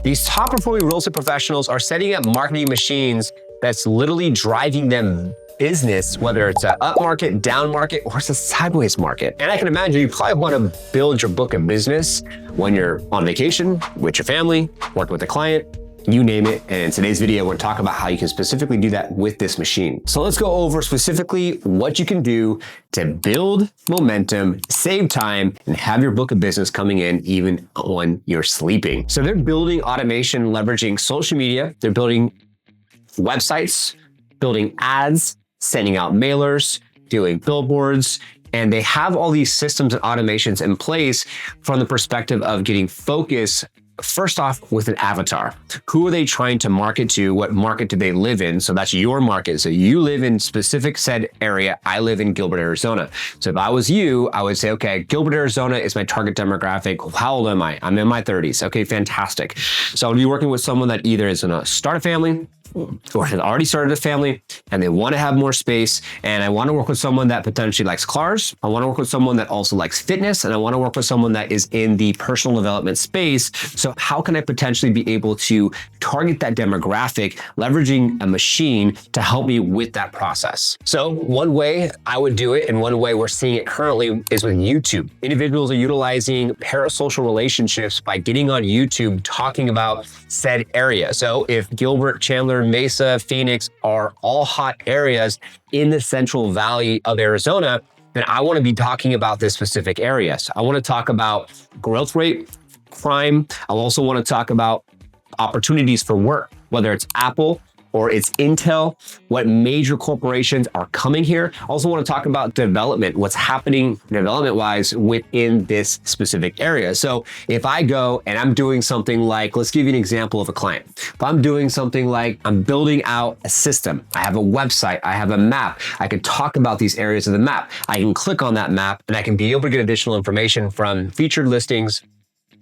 These top performing real estate professionals are setting up marketing machines that's literally driving them business, whether it's an up market, down market, or it's a sideways market. And I can imagine you probably want to build your book of business when you're on vacation, with your family, working with a client, you name it. And in today's video, we're going to talk about how you can specifically do that with this machine. So let's go over specifically what you can do to build momentum, save time, and have your book of business coming in even when you're sleeping. So they're building automation, leveraging social media. They're building websites, building ads, sending out mailers, doing billboards, and they have all these systems and automations in place from the perspective of getting focus. First off, with an avatar. Who are they trying to market to? What market do they live in? So that's your market. So you live in specific said area. I live in Gilbert, Arizona. So if I was you, I would say, okay, Gilbert, Arizona is my target demographic. How old am I? I'm in my 30s. Okay, fantastic. So I'll be working with someone that either is gonna start a family or has already started a family and they want to have more space. And I want to work with someone that potentially likes cars. I want to work with someone that also likes fitness. And I want to work with someone that is in the personal development space. So how can I potentially be able to target that demographic, leveraging a machine to help me with that process? So one way I would do it, and one way we're seeing it currently, is with YouTube. Individuals are utilizing parasocial relationships by getting on YouTube, talking about said area. So if Gilbert, Chandler, Mesa, Phoenix are all hot areas in the Central Valley of Arizona, then I want to be talking about this specific area. So I want to talk about growth rate, crime. I also want to talk about opportunities for work, whether it's Apple or it's Intel, what major corporations are coming here. I also want to talk about development, what's happening development-wise within this specific area. So if I go and I'm doing something like, let's give you an example of a client. If I'm doing something like I'm building out a system, I have a website, I have a map, I can talk about these areas of the map. I can click on that map and I can be able to get additional information from featured listings,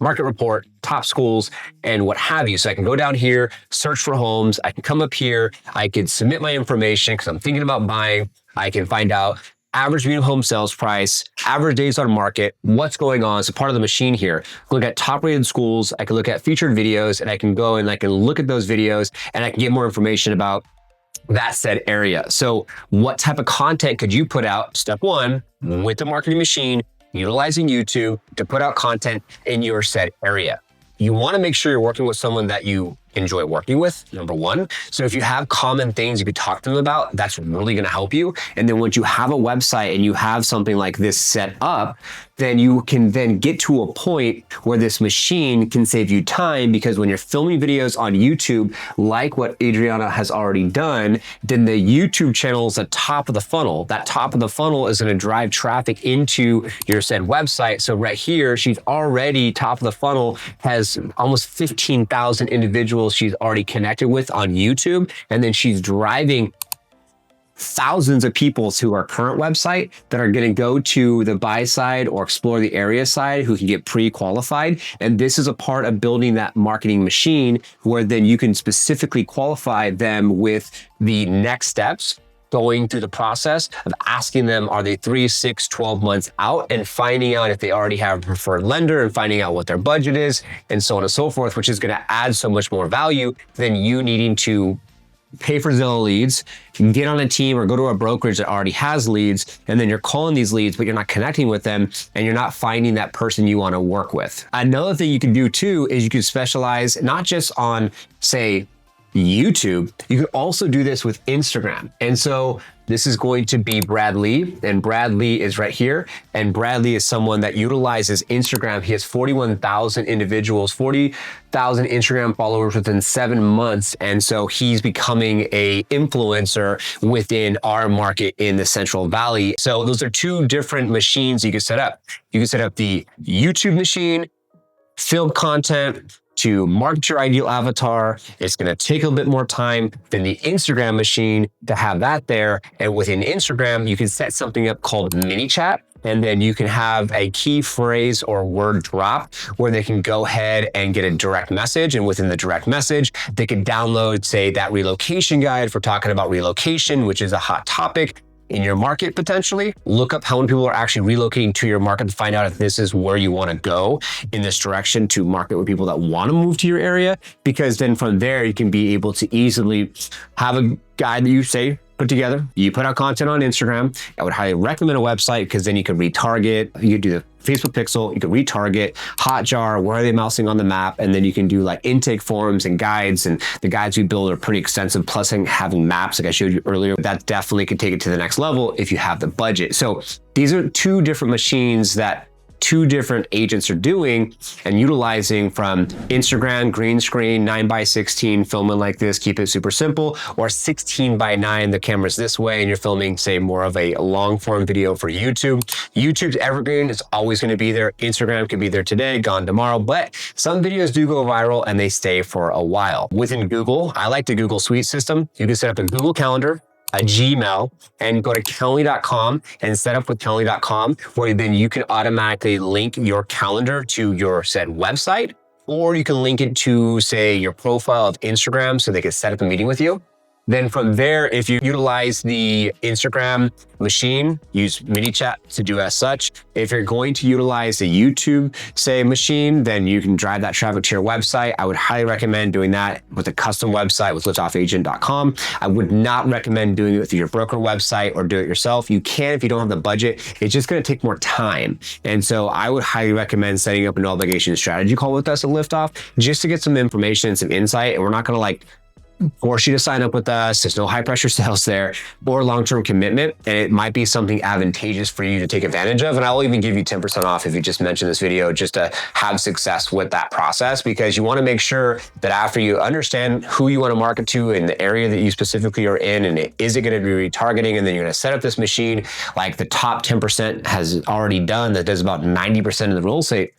market report, top schools, and what have you. So I can go down here, search for homes. I can come up here. I can submit my information because I'm thinking about buying. I can find out average median home sales price, average days on market, what's going on. So part of the machine here, look at top rated schools. I can look at featured videos and I can go and I can look at those videos and I can get more information about that said area. So what type of content could you put out? Step one, with the marketing machine, utilizing YouTube to put out content in your said area. You want to make sure you're working with someone that you enjoy working with, number one. So if you have common things you could talk to them about, that's really going to help you. And then once you have a website and you have something like this set up, then you can then get to a point where this machine can save you time, because when you're filming videos on YouTube, like what Adriana has already done, then the YouTube channel is the top of the funnel. That top of the funnel is going to drive traffic into your said website. So right here, she's already top of the funnel, has almost 15,000 individuals she's already connected with on YouTube. And then she's driving thousands of people to our current website that are going to go to the buy side or explore the area side, who can get pre-qualified. And this is a part of building that marketing machine where then you can specifically qualify them with the next steps, going through the process of asking them, are they 3, 6, 12 months out, and finding out if they already have a preferred lender and finding out what their budget is and so on and so forth, which is going to add so much more value than you needing to pay for Zillow leads, you can get on a team or go to a brokerage that already has leads, and then you're calling these leads, but you're not connecting with them and you're not finding that person you want to work with. Another thing you can do too is you can specialize not just on, say, YouTube, you can also do this with Instagram. And so this is going to be Brad Lee, and Brad Lee is right here. And Brad Lee is someone that utilizes Instagram. He has 41,000 individuals, 40,000 Instagram followers within 7 months. And so he's becoming a influencer within our market in the Central Valley. So those are two different machines you can set up. You can set up the YouTube machine, film content, to market your ideal avatar. It's going to take a bit more time than the Instagram machine to have that there. And within Instagram, you can set something up called mini chat. And then you can have a key phrase or word drop where they can go ahead and get a direct message. And within the direct message, they can download, say, that relocation guide if we're talking about relocation, which is a hot topic. in your market potentially. Look up how many people are actually relocating to your market to find out if this is where you want to go in this direction to market with people that want to move to your area, because then from there you can be able to easily have a guide that you say put together. You put out content on Instagram. I would highly recommend a website, because then you can retarget. You can do the Facebook pixel, you can retarget, Hotjar, where are they mousing on the map? And then you can do like intake forms and guides, and the guides we build are pretty extensive, plus having maps like I showed you earlier. That definitely could take it to the next level if you have the budget. So these are two different machines that two different agents are doing and utilizing, from Instagram, green screen, 9x16, filming like this, keep it super simple, or 16x9, the camera's this way, and you're filming, say, more of a long form video for YouTube. YouTube's evergreen, it's always gonna be there. Instagram could be there today, gone tomorrow, but some videos do go viral and they stay for a while. Within Google, I like the Google Suite system. You can set up a Google Calendar, a Gmail, and go to Calendly.com and set up with Calendly.com, where then you can automatically link your calendar to your said website, or you can link it to, say, your profile of Instagram so they can set up a meeting with you. Then from there, if you utilize the Instagram machine, use ManyChat to do as such. If you're going to utilize the YouTube, say, machine, then you can drive that traffic to your website. I would highly recommend doing that with a custom website with liftoffagent.com. I would not recommend doing it with your broker website or do it yourself. You can if you don't have the budget. It's just going to take more time. And so I would highly recommend setting up an obligation strategy call with us at Liftoff, just to get some information and some insight. And we're not going to like force you to sign up with us. There's no high pressure sales there or long-term commitment. And it might be something advantageous for you to take advantage of. And I'll even give you 10% off if you just mention this video, just to have success with that process, because you want to make sure that after you understand who you want to market to in the area that you specifically are in, and is it going to be retargeting, and then you're going to set up this machine like the top 10% has already done, that does about 90% of the real estate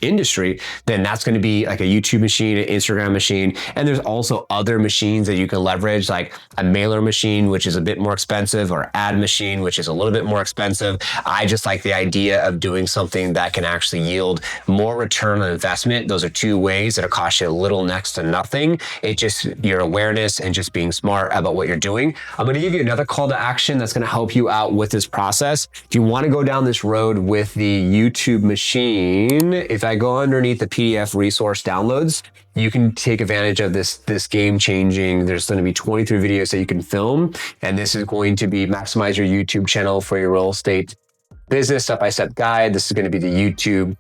industry, then that's going to be like a YouTube machine, an Instagram machine. And there's also other machines that you can leverage, like a mailer machine, which is a bit more expensive, or ad machine, which is a little bit more expensive. I just like the idea of doing something that can actually yield more return on investment. Those are two ways that cost you a little next to nothing. It just your awareness and just being smart about what you're doing. I'm going to give you another call to action that's going to help you out with this process. If you want to go down this road with the YouTube machine, if I go underneath the PDF resource downloads, you can take advantage of this game changing. There's going to be 23 videos that you can film, and this is going to be maximize your YouTube channel for your real estate business step-by-step guide. This is going to be the YouTube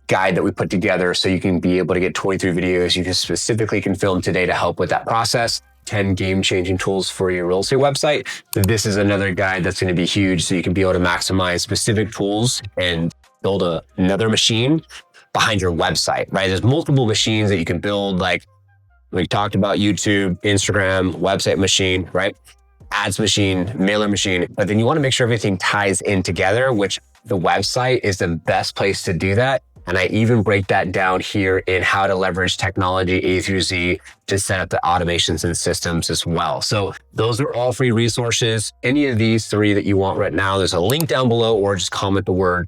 guide that we put together, so you can be able to get 23 videos you just specifically can film today to help with that process. 10 game-changing tools for your real estate website. This is another guide that's going to be huge, so you can be able to maximize specific tools and build another machine behind your website, right? There's multiple machines that you can build, like we talked about: YouTube, Instagram, website machine, right? Ads machine, mailer machine. But then you want to make sure everything ties in together, which the website is the best place to do that. And I even break that down here in how to leverage technology A through Z to set up the automations and systems as well. So those are all free resources. Any of these three that you want right now, there's a link down below, or just comment the word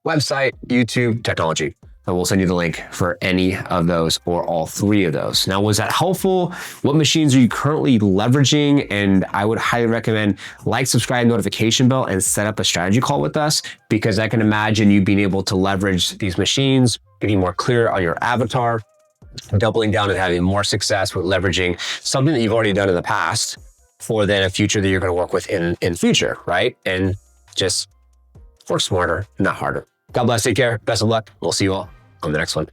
website, YouTube, technology, and we'll send you the link for any of those or all three of those. Now, was that helpful? What machines are you currently leveraging? And I would highly recommend like, subscribe, notification bell, and set up a strategy call with us, because I can imagine you being able to leverage these machines, getting more clear on your avatar, doubling down and having more success with leveraging something that you've already done in the past for then a future that you're going to work with in future, right? And just work smarter, not harder. God bless, take care, best of luck. We'll see you all on the next one.